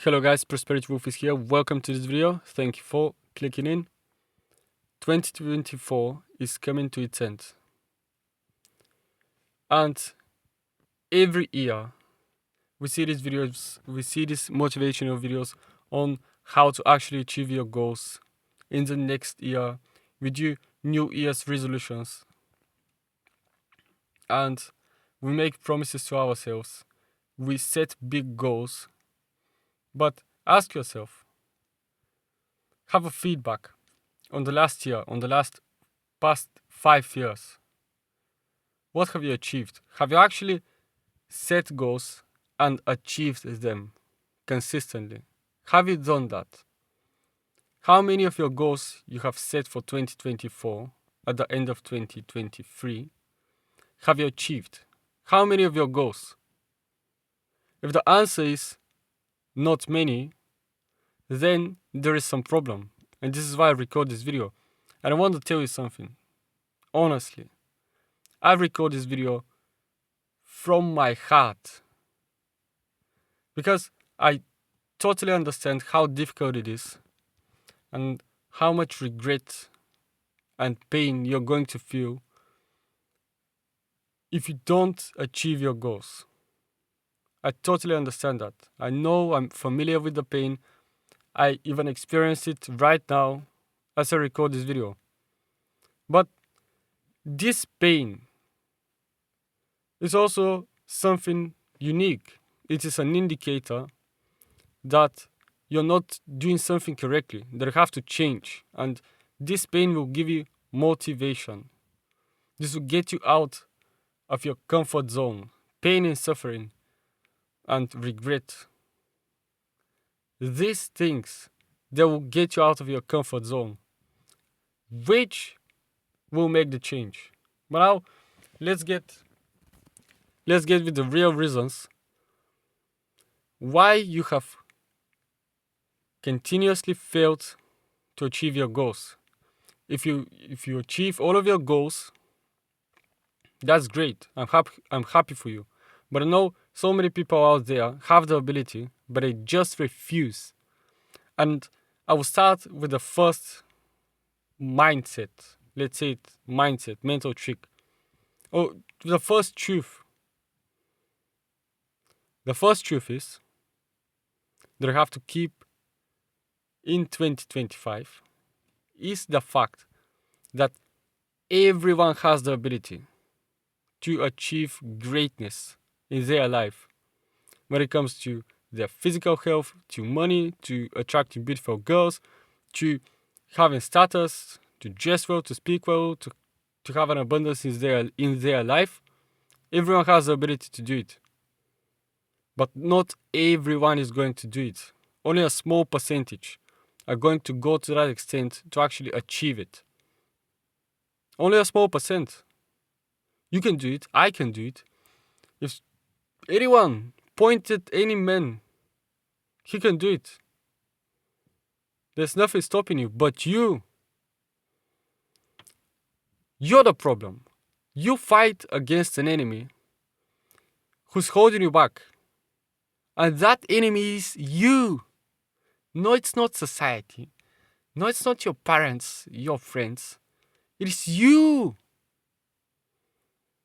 Hello guys, Prosperity Wolf is here. Welcome to this video. Thank you for clicking in. 2024 is coming to its end. And every year we see these motivational videos on how to actually achieve your goals in the next year. We do New Year's resolutions. And we make promises to ourselves. We set big goals. But ask yourself, have a feedback on the last year, on the past 5 years. What have you achieved? Have you actually set goals and achieved them consistently? Have you done that? How many of your goals you have set for 2024 at the end of 2023 have you achieved? How many of your goals? If the answer is not many, then there is some problem. And this is why I record this video. And I want to tell you something. Honestly, I record this video from my heart because I totally understand how difficult it is and how much regret and pain you're going to feel if you don't achieve your goals. I totally understand that. I know I'm familiar with the pain. I even experience it right now as I record this video. But this pain is also something unique. It is an indicator that you're not doing something correctly, that you have to change. And this pain will give you motivation. This will get you out of your comfort zone. Pain and suffering and regret. These things, they will get you out of your comfort zone, which will make the change. But now, let's get with the real reasons why you have continuously failed to achieve your goals. If you achieve all of your goals, that's great. I'm happy for you. But I know so many people out there have the ability, but they just refuse. And I will start with the first mindset. Let's say it mindset, mental trick. Oh, the first truth. The first truth is that I have to keep in 2025 is the fact that everyone has the ability to achieve greatness in their life when it comes to their physical health, to money, to attracting beautiful girls, to having status, to dress well, to speak well, to have an abundance in their life. Everyone has the ability to do it. But not everyone is going to do it. Only a small percentage are going to go to that extent to actually achieve it. Only a small percent. You can do it. I can do it. If anyone pointed any man, he can do it. There's nothing stopping you but you. You're the problem. You fight against an enemy who's holding you back. And that enemy is you. No, it's not society. No, it's not your parents, your friends. It is you.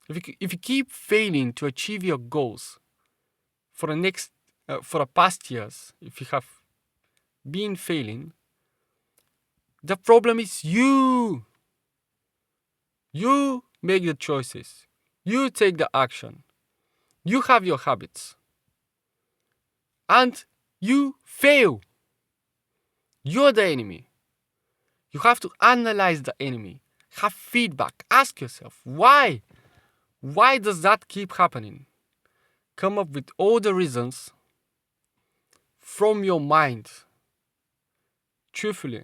If you keep failing to achieve your goals for the past years, if you have been failing, the problem is you. You make the choices. You take the action. You have your habits. And you fail. You're the enemy. You have to analyze the enemy. Have feedback. Ask yourself, why? Why does that keep happening? Come up with all the reasons from your mind. Truthfully,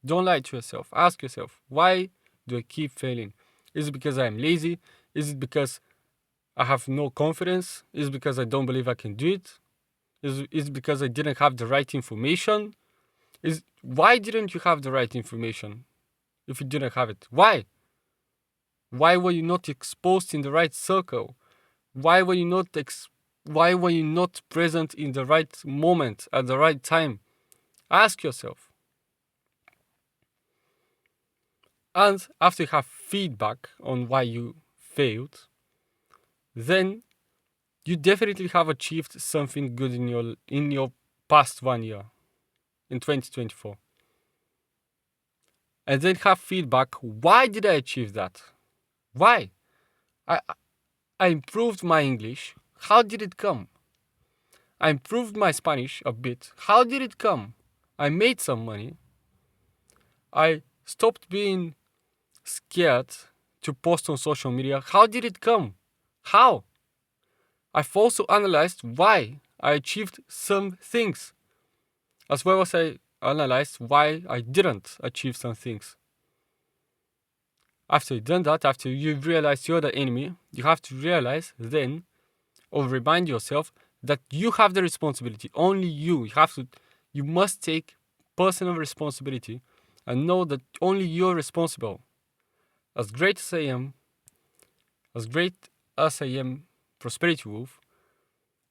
don't lie to yourself. Ask yourself, why do I keep failing? Is it because I am lazy? Is it because I have no confidence? Is it because I don't believe I can do it? Is it because I didn't have the right information? Why didn't you have the right information if you didn't have it? Why? Why were you not exposed in the right circle? Why were you not Why were you not present in the right moment at the right time? Ask yourself. And after you have feedback on why you failed, then you definitely have achieved something good in your past 1 year, in 2024. And then have feedback. Why did I achieve that? Why? I I improved my English. How did it come? I improved my Spanish a bit. How did it come? I made some money. I stopped being scared to post on social media. How did it come? How? I've also analyzed why I achieved some things, as well as I analyzed why I didn't achieve some things. After you've done that, after you've realized you're the enemy, you have to realize then, or remind yourself, that you have the responsibility. Only you. You must take personal responsibility and know that only you're responsible. As great as I am, Prosperity Wolf,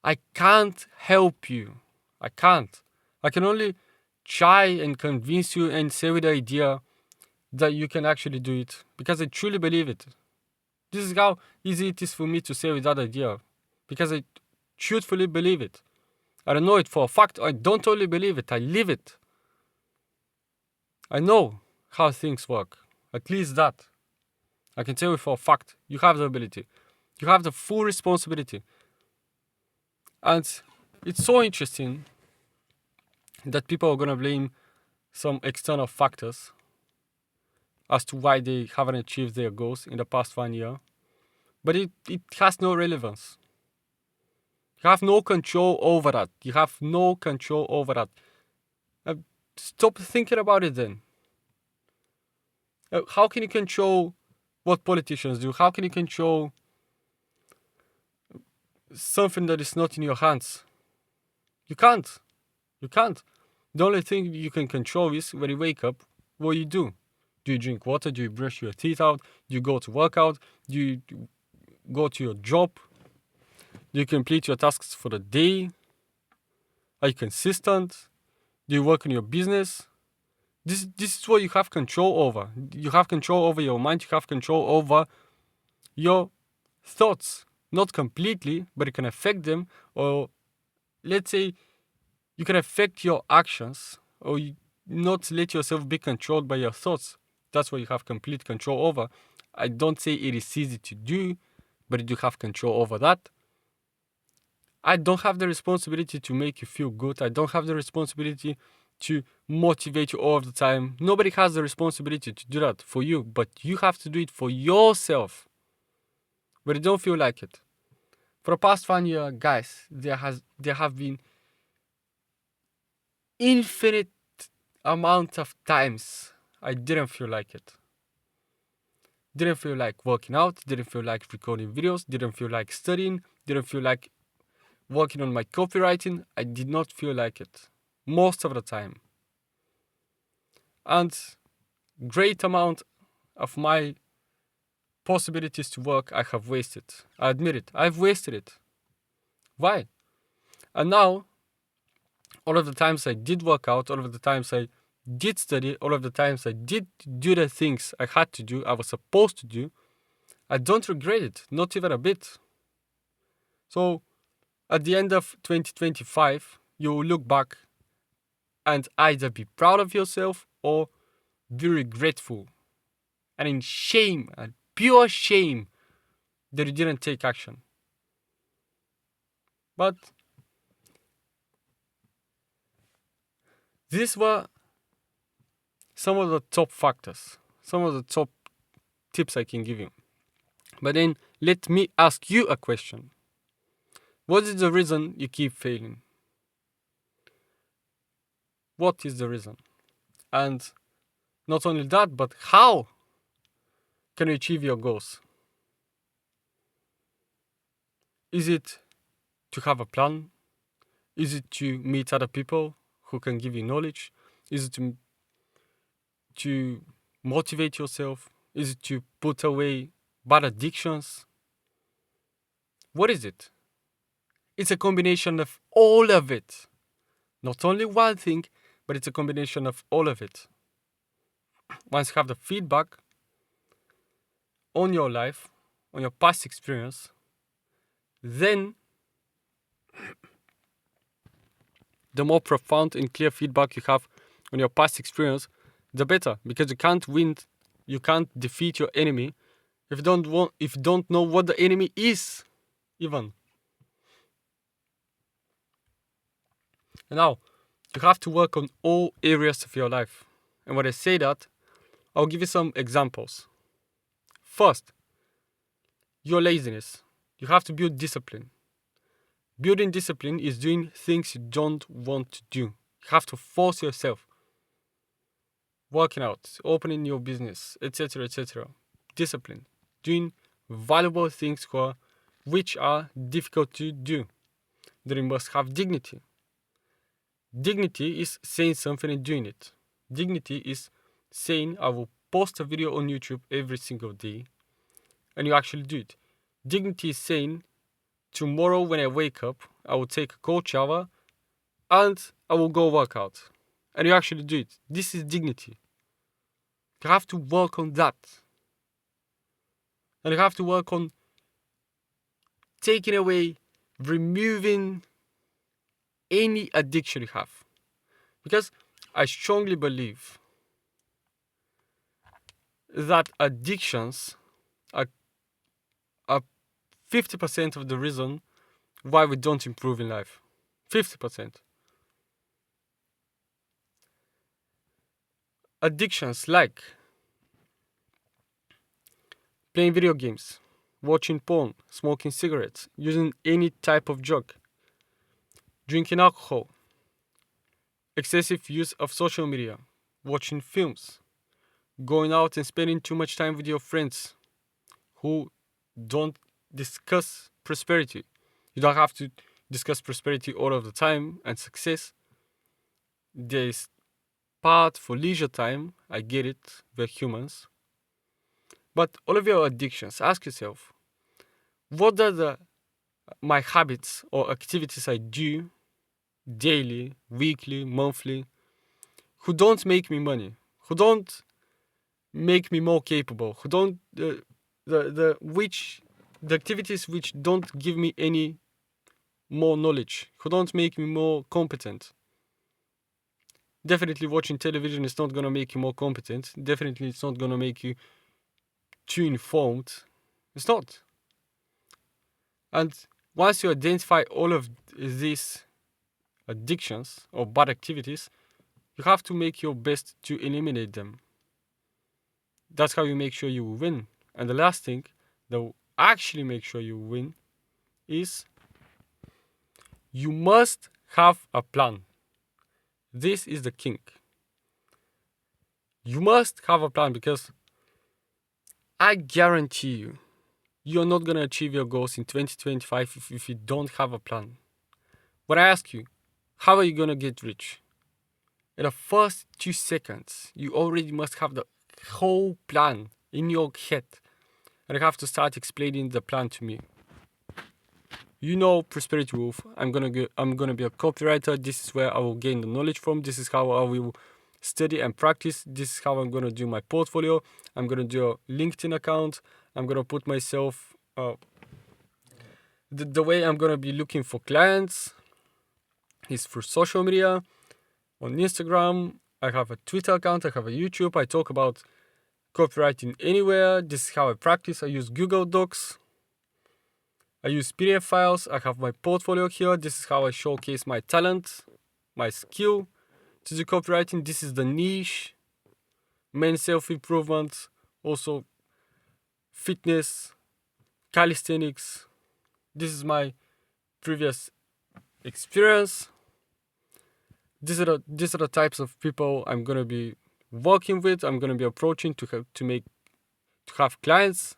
I can't help you. I can't. I can only try and convince you and say with the idea that you can actually do it, because I truly believe it. This is how easy it is for me to say with that idea, because I truthfully believe it. I don't know it for a fact. I don't only believe it, I live it. I know how things work. At least that. I can tell you for a fact. You have the ability. You have the full responsibility. And it's so interesting that people are going to blame some external factors as to why they haven't achieved their goals in the past 1 year. But it has no relevance. You have no control over that. You have no control over that. Stop thinking about it then. How can you control what politicians do? How can you control something that is not in your hands? You can't. You can't. The only thing you can control is when you wake up, what you do. Do you drink water? Do you brush your teeth out? Do you go to work out? Do you go to your job? Do you complete your tasks for the day? Are you consistent? Do you work on your business? This is what you have control over. You have control over your mind. You have control over your thoughts. Not completely, but you can affect them. Or let's say you can affect your actions, or not let yourself be controlled by your thoughts. That's what you have complete control over. I don't say it is easy to do, but you have control over that. I don't have the responsibility to make you feel good. I don't have the responsibility to motivate you all the time. Nobody has the responsibility to do that for you, but you have to do it for yourself. But you don't feel like it. For the past 1 year, guys, there have been infinite amount of times I didn't feel like it. Didn't feel like working out, didn't feel like recording videos, didn't feel like studying, didn't feel like working on my copywriting. I did not feel like it most of the time. And great amount of my possibilities to work I have wasted. I admit it. I've wasted it. Why? And now, all of the times I did work out, all of the times I did study, all of the times I did do the things I had to do, I was supposed to do, I don't regret it, not even a bit. So, at the end of 2025, you will look back and either be proud of yourself or be regretful and in shame, and pure shame, that you didn't take action. But these were some of the top factors, some of the top tips I can give you. But then let me ask you a question. What is the reason you keep failing? What is the reason? And not only that, but how can you achieve your goals? Is it to have a plan? Is it to meet other people who can give you knowledge? Is it to motivate yourself? Is it to put away bad addictions? What is it? It's a combination of all of it. Not only one thing, but it's a combination of all of it. Once you have the feedback on your life, on your past experience, then the more profound and clear feedback you have on your past experience, the better. Because you can't win, you can't defeat your enemy if you don't know what the enemy is, even. And now, you have to work on all areas of your life. And when I say that, I'll give you some examples. First, your laziness. You have to build discipline. Building discipline is doing things you don't want to do. You have to force yourself. Working out, opening your business, etc., etc. Discipline. Doing valuable things which are difficult to do. Then you must have dignity. Dignity is saying something and doing it. Dignity is saying, I will post a video on YouTube every single day, and you actually do it. Dignity is saying, tomorrow when I wake up, I will take a cold shower and I will go work out. And you actually do it. This is dignity. You have to work on that. And you have to work on taking away, removing any addiction you have. Because I strongly believe that addictions are 50% of the reason why we don't improve in life. 50%. Addictions like playing video games, watching porn, smoking cigarettes, using any type of drug, drinking alcohol, excessive use of social media, watching films, going out and spending too much time with your friends who don't discuss prosperity. You don't have to discuss prosperity all of the time and success. There's part for leisure time. I get it. We're humans. But all of your addictions, ask yourself, what are my habits or activities I do daily, weekly, monthly, who don't make me money, who don't make me more capable, who don't the activities which don't give me any more knowledge, who don't make me more competent. Definitely watching television is not gonna make you more competent. Definitely it's not gonna make you too informed. It's not. And once you identify all of these addictions or bad activities, you have to make your best to eliminate them. That's how you make sure you win. And the last thing that will actually make sure you win is you must have a plan. This is the king. You must have a plan because I guarantee you, you're not going to achieve your goals in 2025 if you don't have a plan. When I ask you, how are you going to get rich? In the first 2 seconds, you already must have the whole plan in your head. And you have to start explaining the plan to me. You know Prosperity Wolf. I'm gonna be a copywriter. This is where I will gain the knowledge from. This is how I will study and practice. This is how I'm gonna do my portfolio. I'm gonna do a LinkedIn account. I'm gonna put myself the way I'm gonna be looking for clients is through social media. On Instagram, I have a Twitter account. I have a YouTube. I talk about copywriting anywhere. This is how I practice. I use Google Docs. I use PDF files. I have my portfolio here. This is how I showcase my talent, my skill to do copywriting. This is the niche, men's self-improvement, also fitness, calisthenics. This is my previous experience. These are the types of people I'm gonna be working with. I'm gonna be approaching to have clients.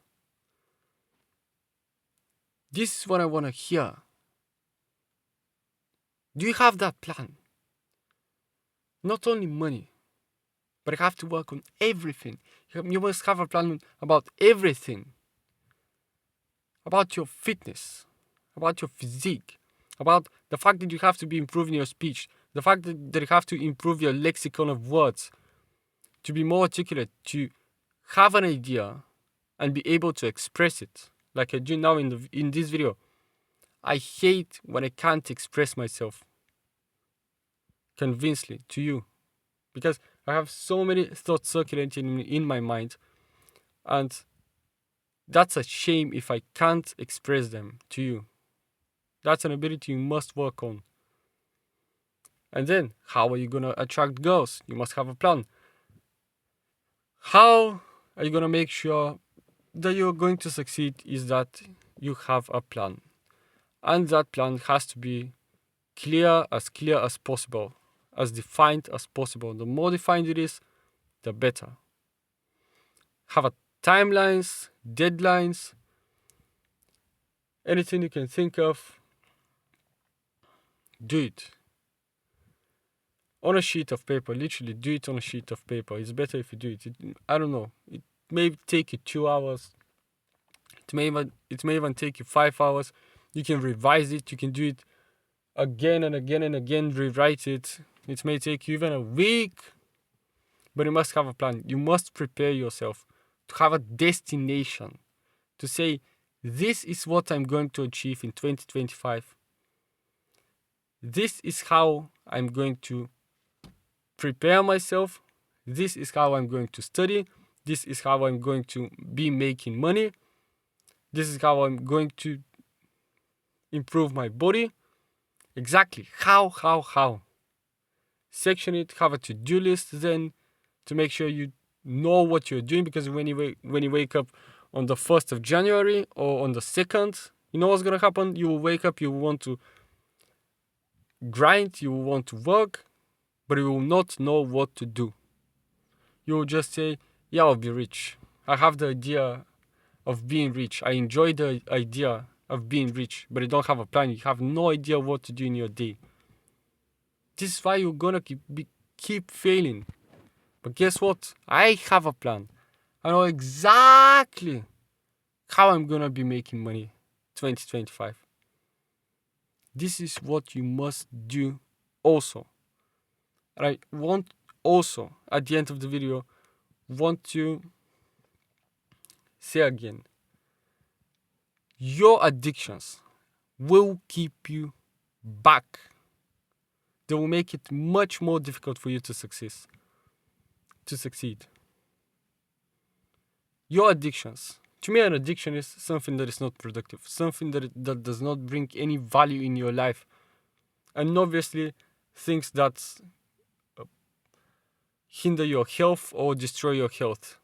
This is what I want to hear. Do you have that plan? Not only money, but you have to work on everything. You must have a plan about everything. About your fitness, about your physique, about the fact that you have to be improving your speech, the fact that you have to improve your lexicon of words, to be more articulate, to have an idea and be able to express it, like I do now in this video. I hate when I can't express myself convincingly to you, because I have so many thoughts circulating in my mind, and that's a shame if I can't express them to you. That's an ability you must work on. And then, how are you going to attract girls? You must have a plan. How are you going to make sure that you're going to succeed is that you have a plan. And that plan has to be clear as possible, as defined as possible. The more defined it is, the better. Have a timelines, deadlines, anything you can think of, do it. On a sheet of paper, literally do it on a sheet of paper. It's better if you do it. I don't know. It may take you 2 hours. It may even take you 5 hours. You can revise it. You can do it again and again and again, rewrite it. It may take you even a week, but you must have a plan. You must prepare yourself to have a destination, to say, this is what I'm going to achieve in 2025. This is how I'm going to prepare myself. This is how I'm going to study. This is how I'm going to be making money. This is how I'm going to improve my body. Exactly. How? Section it, have a to-do list then to make sure you know what you're doing, because when you wake up on the 1st of January or on the 2nd, you know what's going to happen? You will wake up, you will want to grind, you will want to work, but you will not know what to do. You will just say, yeah, I'll be rich. I have the idea of being rich. I enjoy the idea of being rich, but you don't have a plan. You have no idea what to do in your day. This is why you're gonna keep failing. But guess what? I have a plan. I know exactly how I'm gonna be making money 2025. This is what you must do also. And I want also, at the end of the video, want to say again, your addictions will keep you back. They will make it much more difficult for you to succeed. Your addictions. To me, an addiction is something that is not productive, something that does not bring any value in your life. And obviously, things that hinder your health or destroy your health.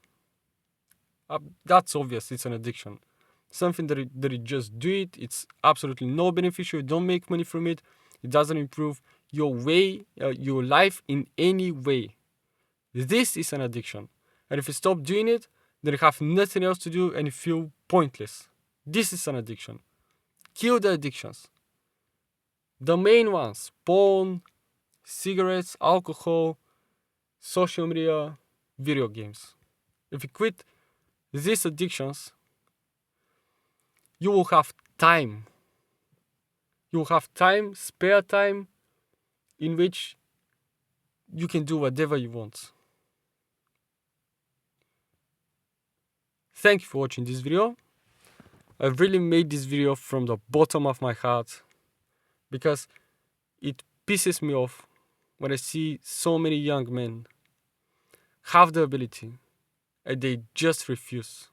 That's obvious, it's an addiction. Something that you just do it, it's absolutely no beneficial, you don't make money from it, it doesn't improve your life in any way. This is an addiction. And if you stop doing it, then you have nothing else to do and you feel pointless. This is an addiction. Kill the addictions. The main ones: porn, cigarettes, alcohol, social media, video games. If you quit these addictions, you will have time. You will have time, spare time, in which you can do whatever you want. Thank you for watching this video. I've really made this video from the bottom of my heart, because it pisses me off when I see so many young men have the ability and they just refuse.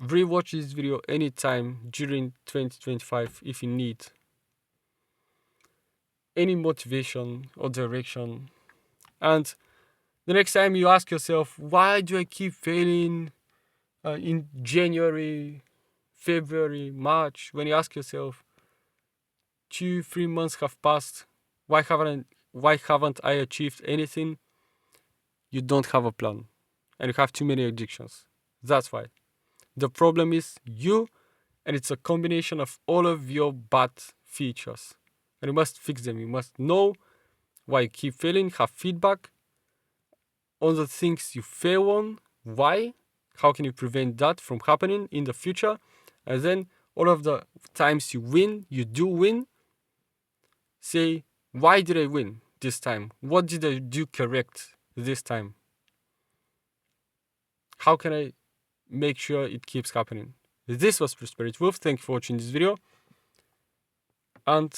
Rewatch this video anytime during 2025 if you need any motivation or direction. And the next time you ask yourself, why do I keep failing in January, February, March, when you ask yourself, 2-3 months have passed, why haven't I achieved anything? You don't have a plan and you have too many addictions. That's why. The problem is you, and it's a combination of all of your bad features. And you must fix them. You must know why you keep failing, have feedback on the things you fail on, why, how can you prevent that from happening in the future, and then all of the times you win, you do win, say, why did I win this time? What did I do correct this time? How can I make sure it keeps happening? This was Prosperity Wolf. Thank you for watching this video, and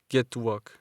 get to work.